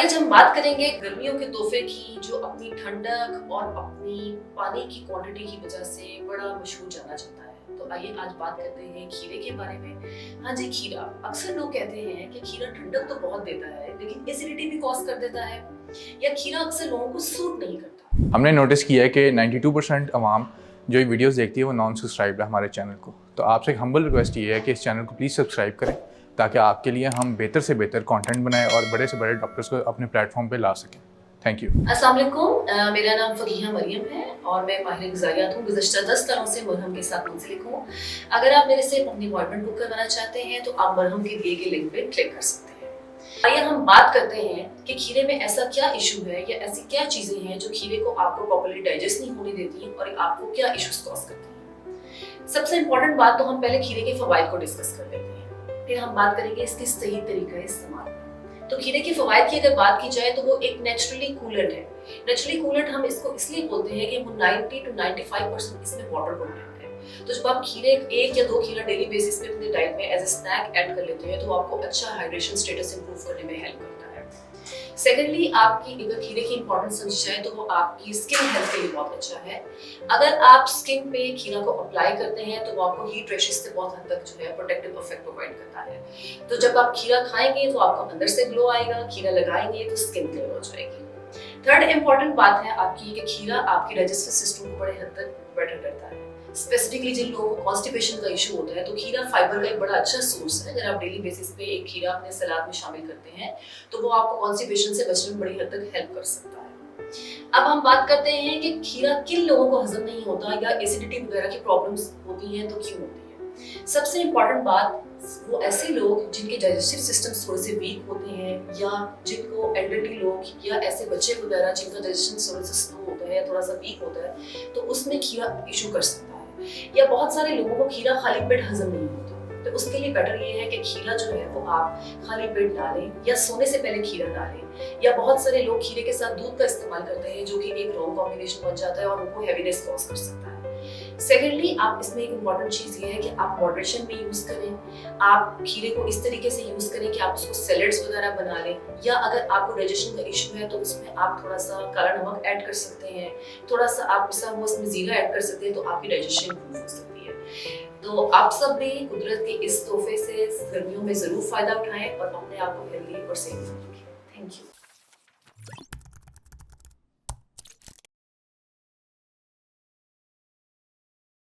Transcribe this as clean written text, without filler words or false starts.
आइए आज हम बात करेंगे गर्मियों के तोहफे की जो अपनी ठंडक और अपनी पानी की क्वांटिटी की वजह से बड़ा मशहूर जाना जाता है। तो आइए आज बात करते हैं खीरे के बारे में। हाँ जी, खीरा। अक्सर लोग कहते हैं कि खीरा ठंडक तो बहुत देता है लेकिन एसिडिटी भी कॉज कर देता है, या खीरा अक्सर लोगों को सूट नहीं करता। हमने नोटिस किया है कि 92% अवाम जो ये वीडियोस देखती है वो नॉन सब्सक्राइब है हमारे चैनल को। तो आपसे एक हम्बल रिक्वेस्ट ये है कि इस चैनल को प्लीज़ सब्सक्राइब करें ताकि आपके लिए हम बेहतर से बेहतर कंटेंट बनाएं और बड़े से बड़े डॉक्टर्स को अपने प्लेटफॉर्म पे ला सकें। Thank you. अस्सलाम वालेकुम, मेरा नाम फकीहा मरियम है और मैं माहिर ग़िज़ाइयात हूँ। गुज़श्ता 10 सालों से मरहम के साथ मुंसलिक हूँ। अगर आप मेरे से अपनी अपॉइंटमेंट बुक करवाना चाहते हैं तो आप मरहम के दिए गए लिंक पे क्लिक कर सकते हैं। आइए हम बात करते हैं कि खीरे में ऐसा क्या इशू है या ऐसी क्या चीज़ें हैं जो खीरे को आपको प्रॉपर्ली डाइजेस्ट नहीं होने देती और आपको क्या इशूज़ कॉज करती हैं। सबसे इम्पोर्टेंट बात तो हम पहले खीरे के फ़वाइद को डिस्कस कर लेते हैं, फिर हम बात करेंगे इसकी सही तरीका इस्तेमाल। तो खीरे के फवायद की अगर बात की जाए तो वो एक नेचुरली कूलेंट है। नेचुरली कूलेंट हम इसको इसलिए बोलते हैं कि वो 90 to 95% इसमें वाटर कंटेंट है। तो जब आप खीरे एक या दो खीरा डेली बेसिस पे अपने डाइट में एज ए स्नैक ऐड कर लेते हैं तो आपको अच्छा हाइड्रेशन स्टेटस इंप्रूव करने में हेल्प करता है। सेकेंडली, आपकी अगर खीरे की इंपॉर्टेंस समझी जाए तो वो आपकी स्किन हेल्थ के लिए बहुत अच्छा है। अगर आप स्किन पे खीरा को अप्लाई करते हैं तो वो आपको हीट रैशेस से बहुत हद तक जो है प्रोटेक्टिव इफेक्ट प्रोवाइड करता है। तो जब आप खीरा खाएंगे तो आपको अंदर से ग्लो आएगा, खीरा लगाएंगे तो स्किन क्लियर हो जाएगी। थर्ड इंपॉर्टेंट बात है आपकी कि खीरा आपकी डाइजेस्टिव सिस्टम को बड़े हद तक बेटर करता है। स्पेसिफिकली जिन लोगों को कॉन्स्टिपेशन का इशू होता है तो खीरा फाइबर का एक बड़ा अच्छा सोर्स है। अगर आप डेली बेसिस पे एक खीरा अपने सलाद में शामिल करते हैं तो वो आपको कॉन्स्टिपेशन से बचने में बड़ी हद तक हेल्प कर सकता है। अब हम बात करते हैं कि खीरा किन लोगों को हजम नहीं होता या एसिडिटी वगैरह की प्रॉब्लम्स होती हैं तो क्यों होती है। सबसे इम्पोर्टेंट बात, वो ऐसे लोग जिनके डाइजेस्टिव सिस्टम थोड़े से वीक होते हैं या जिनको एल्डरली लोग या ऐसे बच्चे वगैरह जिनका डाइजेशन थोड़ा सा स्लो होता है या थोड़ा सा वीक होता है तो उसमें खीरा इशू कर सकता है। या बहुत सारे लोगों को खीरा खाली पेट हजम नहीं होता, तो उसके लिए बेटर ये है कि खीरा जो है वो आप खाली पेट डालें या सोने से पहले खीरा डालें। या बहुत सारे लोग खीरे के साथ दूध का इस्तेमाल करते हैं जो कि एक रॉन्ग कॉम्बिनेशन बन जाता है और उनको हैवीनेस कॉज कर सकता है। सेकेंडली, आप इसमें एक इम्पॉर्टेंट चीज ये है कि आप मॉडरेशन में यूज करें। आप खीरे को इस तरीके से यूज करें कि आप उसको सैलेड्स वगैरह बना लें, या अगर आपको डाइजेशन का इशू है तो उसमें आप थोड़ा सा काला नमक ऐड कर सकते हैं, थोड़ा सा आप पिसा हुआ उसमें जीरा ऐड कर सकते हैं तो आपकी डाइजेशन इंप्रूव हो सकती है। तो आप सब भी कुदरत के इस तोहफे से गर्मियों में जरूर फायदा उठाएं और अपने आप को हेल्दी और सेफ रखें। Thank you.